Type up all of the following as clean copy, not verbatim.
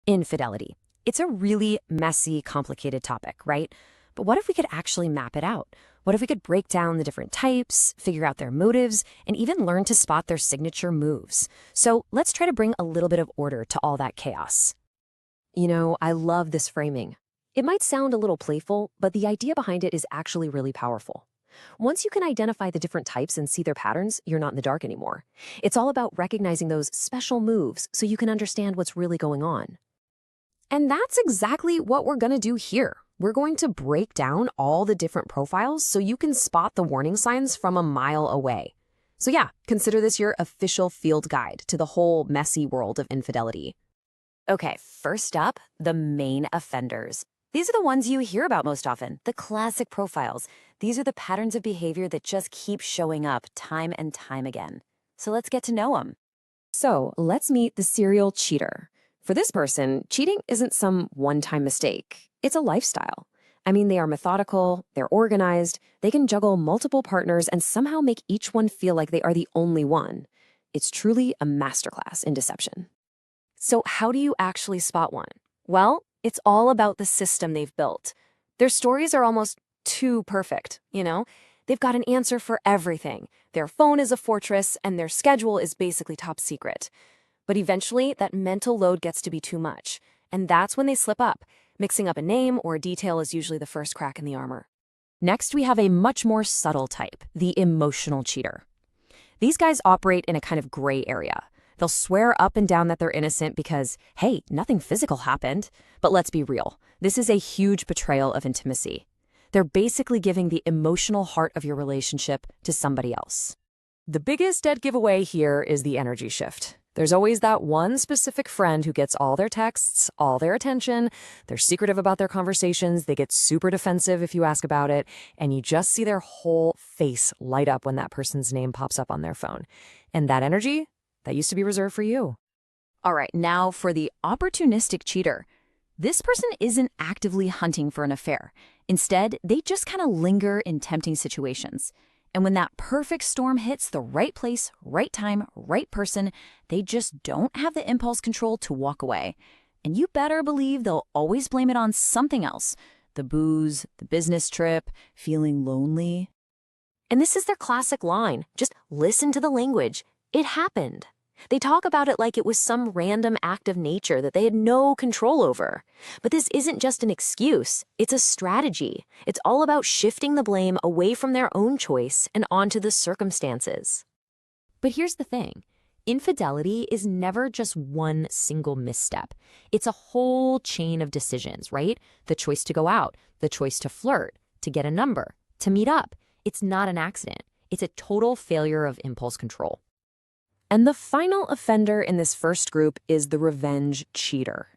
Infidelity. It's a really messy, complicated topic, right? But what if we could actually map it out? What if we could break down the different types, figure out their motives, and even learn to spot their signature moves? So let's try to bring a little bit of order to all that chaos. I love this framing. It might sound a little playful, but the idea behind it is actually really powerful. Once you can identify the different types and see their patterns, you're not in the dark anymore. It's all about recognizing those special moves so you can understand what's really going on. And that's exactly what we're going to do here. We're going to break down all the different profiles so you can spot the warning signs from a mile away. So yeah, consider this your official field guide to the whole messy world of infidelity. Okay, first up, the main offenders. These are the ones you hear about most often, the classic profiles. These are the patterns of behavior that just keep showing up time and time again. So let's get to know them. So let's meet the serial cheater. For this person, cheating isn't some one-time mistake. It's a lifestyle. I mean, they are methodical, they're organized, they can juggle multiple partners and somehow make each one feel like they are the only one. It's truly a masterclass in deception. So how do you actually spot one? Well, it's all about the system they've built. Their stories are almost too perfect, They've got an answer for everything. Their phone is a fortress, and their schedule is basically top secret. But eventually, that mental load gets to be too much, and that's when they slip up. Mixing up a name or a detail is usually the first crack in the armor. Next, we have a much more subtle type, the emotional cheater. These guys operate in a kind of gray area. They'll swear up and down that they're innocent because, hey, nothing physical happened. But let's be real, this is a huge betrayal of intimacy. They're basically giving the emotional heart of your relationship to somebody else. The biggest dead giveaway here is the energy shift. There's always that one specific friend who gets all their texts, all their attention. They're secretive about their conversations. They get super defensive if you ask about it. And you just see their whole face light up when that person's name pops up on their phone. And that energy, that used to be reserved for you. All right, now for the opportunistic cheater. This person isn't actively hunting for an affair. Instead, they just kind of linger in tempting situations. And when that perfect storm hits the right place, right time, right person, they just don't have the impulse control to walk away. And you better believe they'll always blame it on something else. The booze, the business trip, feeling lonely. And this is their classic line. Just listen to the language. It happened. They talk about it like it was some random act of nature that they had no control over. But this isn't just an excuse, it's a strategy. It's all about shifting the blame away from their own choice and onto the circumstances. But here's the thing. Infidelity is never just one single misstep. It's a whole chain of decisions, right? The choice to go out, the choice to flirt, to get a number, to meet up. It's not an accident. It's a total failure of impulse control. And the final offender in this first group is the revenge cheater.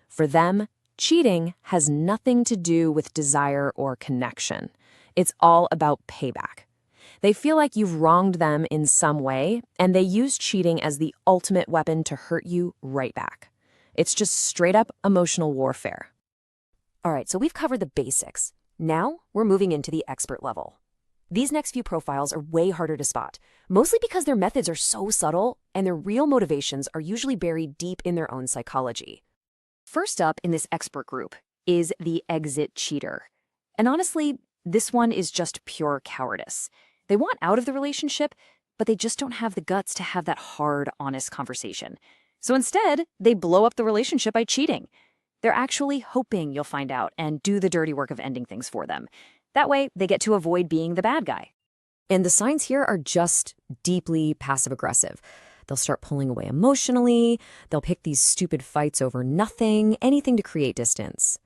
For them, cheating has nothing to do with desire or connection. It's all about payback. They feel like you've wronged them in some way, and they use cheating as the ultimate weapon to hurt you right back. It's just straight up emotional warfare. All right, so we've covered the basics. Now we're moving into the expert level. These next few profiles are way harder to spot, mostly because their methods are so subtle and their real motivations are usually buried deep in their own psychology. First up in this expert group is the exit cheater. And honestly, this one is just pure cowardice. They want out of the relationship, but they just don't have the guts to have that hard, honest conversation. So instead, they blow up the relationship by cheating. They're actually hoping you'll find out and do the dirty work of ending things for them. That way, they get to avoid being the bad guy. And the signs here are just deeply passive-aggressive. They'll start pulling away emotionally. They'll pick these stupid fights over nothing, anything to create distance.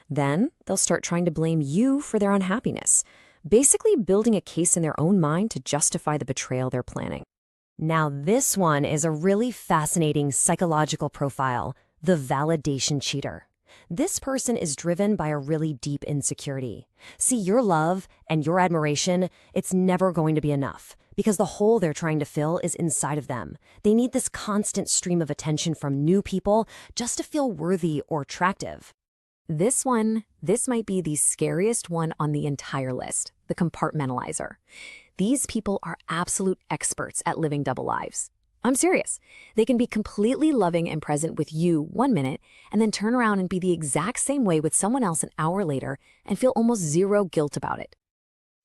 Then they'll start trying to blame you for their unhappiness, basically building a case in their own mind to justify the betrayal they're planning. Now, this one is a really fascinating psychological profile, the validation cheater. This person is driven by a really deep insecurity. See, your love and your admiration, it's never going to be enough because the hole they're trying to fill is inside of them. They need this constant stream of attention from new people just to feel worthy or attractive. This might be the scariest one on the entire list, the compartmentalizer. These people are absolute experts at living double lives. I'm serious. They can be completely loving and present with you 1 minute and then turn around and be the exact same way with someone else an hour later and feel almost zero guilt about it.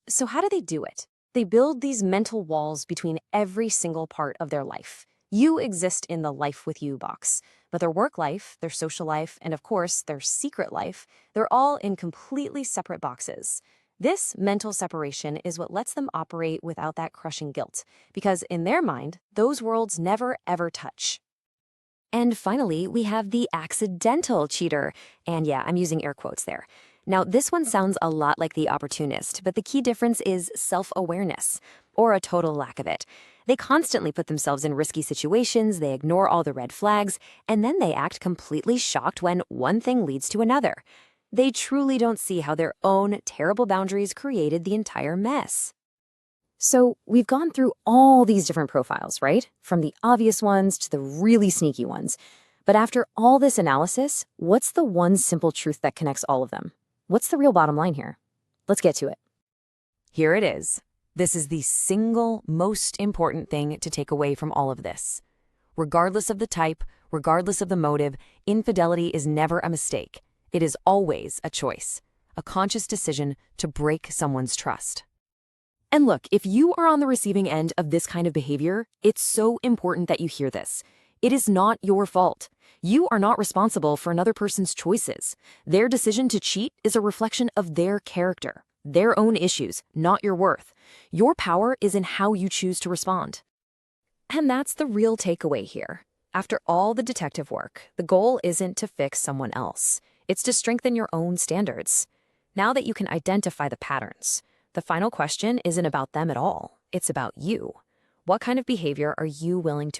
So how do they do it? They build these mental walls between every single part of their life. You exist in the life with you box, but their work life, their social life, and of course, their secret life, they're all in completely separate boxes. This mental separation is what lets them operate without that crushing guilt, because in their mind, those worlds never ever touch. And finally, we have the accidental cheater. And yeah, I'm using air quotes there. Now, this one sounds a lot like the opportunist, but the key difference is self-awareness, or a total lack of it. They constantly put themselves in risky situations, they ignore all the red flags, and then they act completely shocked when one thing leads to another. They truly don't see how their own terrible boundaries created the entire mess. So we've gone through all these different profiles, right? From the obvious ones to the really sneaky ones. But after all this analysis, what's the one simple truth that connects all of them? What's the real bottom line here? Let's get to it. Here it is. This is the single most important thing to take away from all of this. Regardless of the type, regardless of the motive, infidelity is never a mistake. It is always a choice, a conscious decision to break someone's trust. And look, if you are on the receiving end of this kind of behavior, it's so important that you hear this. It is not your fault. You are not responsible for another person's choices. Their decision to cheat is a reflection of their character, their own issues, not your worth. Your power is in how you choose to respond. And that's the real takeaway here. After all the detective work, the goal isn't to fix someone else. It's to strengthen your own standards. Now that you can identify the patterns, the final question isn't about them at all. It's about you. What kind of behavior are you willing to